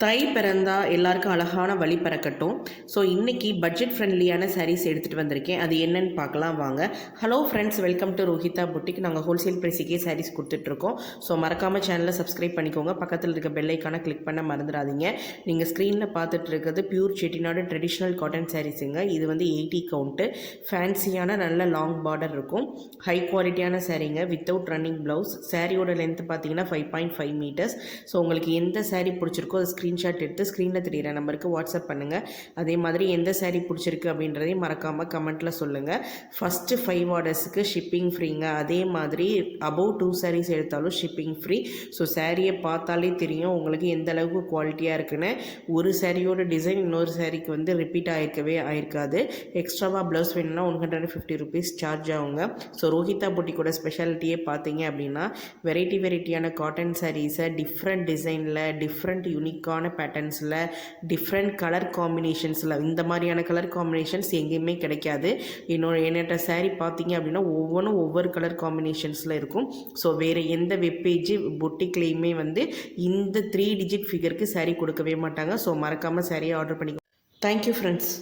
தை பிறந்தா எல்லாருக்கும் அழகான வழி பிறக்கட்டும். ஸோ இன்றைக்கி பட்ஜெட் ஃப்ரெண்ட்லியான சாரீஸ் எடுத்துகிட்டு வந்திருக்கேன். அது என்னன்னு பார்க்கலாம் வாங்க. Hello friends, welcome to Rohitha boutique. நாங்கள் ஹோல்சேல் ப்ரைஸுக்கே சாரீஸ் கொடுத்துட்ருக்கோம். ஸோ மறக்காமல் சேனலை சப்ஸ்கிரைப் பண்ணிக்கோங்க. பக்கத்தில் இருக்க பெல் ஐக்கானை கிளிக் பண்ண மறந்துடாதீங்க. நீங்கள் ஸ்க்ரீனில் பார்த்துட்டு இருக்கிறது பியூர் செட்டிநாடு ட்ரெடிஷ்னல் காட்டன் சாரீஸுங்க. இது வந்து 80 கவுண்ட்டு, ஃபேன்சியான நல்ல லாங் பார்டர் இருக்கும், ஹை குவாலிட்டியான சாரீங்க, வித்தவுட் ரன்னிங் ப்ளவுஸ். சாரியோட லென்த் பார்த்தீங்கன்னா 5.5 மீட்டர்ஸ். ஸோ உங்களுக்கு எந்த சாரீ பிடிச்சிருக்கோ அது ஸ்க்ரீன்ஷாட் எடுத்து ஸ்க்ரீனில் தெரியிற நம்பருக்கு வாட்ஸ்அப் பண்ணுங்கள். அதே மாதிரி எந்த சாரீ பிடிச்சிருக்கு அப்படின்றதையும் மறக்காமல் கமெண்ட்டில் சொல்லுங்கள். ஃபஸ்ட்டு 5 ஆர்டர்ஸுக்கு ஷிப்பிங் ஃப்ரீங்க. அதே மாதிரி அபவ் 2 சாரீஸ் எடுத்தாலும் ஷிப்பிங் ஃப்ரீ. ஸோ சாரியை பார்த்தாலே தெரியும் உங்களுக்கு எந்த அளவுக்கு குவாலிட்டியாக இருக்குன்னு. ஒரு சாரியோட டிசைன் இன்னொரு சாரிக்கு வந்து ரிப்பீட் ஆயிருக்காது. எக்ஸ்ட்ராவாக ப்ளவுஸ் வேணும்னா 150 ருபீஸ் சார்ஜ் ஆகுங்க. ஸோ ரோஹிதா புட்டிக்கோட ஸ்பெஷாலிட்டியே பார்த்தீங்க அப்படின்னா வெரைட்டியான காட்டன் சாரீஸை டிஃப்ரெண்ட் டிசைனில், டிஃப்ரெண்ட் யூனிக்கான பேட்டர்ன்ஸில், டிஃப்ரெண்ட் கலர் காம்பினேஷன்ஸில், இந்த மாதிரியான கலர் காம்பினேஷன்ஸ் எங்கேயுமே கிடைக்காது. என்னோட சாரீ பார்த்தீங்க அப்படின்னா ஒவ்வொன்றும் ஒவ்வொரு கலர் காம்பினேஷன்ஸில் இருக்கும். ஸோ வேறு எந்த வெப்பேஜ் புட்டிக்லேயுமே வந்து இந்த 3 டிஜிட் ஃபிகருக்கு சாரீ கொடுக்கவே மாட்டாங்க. ஸோ மறக்காமல் சாரியை ஆர்டர் பண்ணிக்கோங்க. Thank you friends.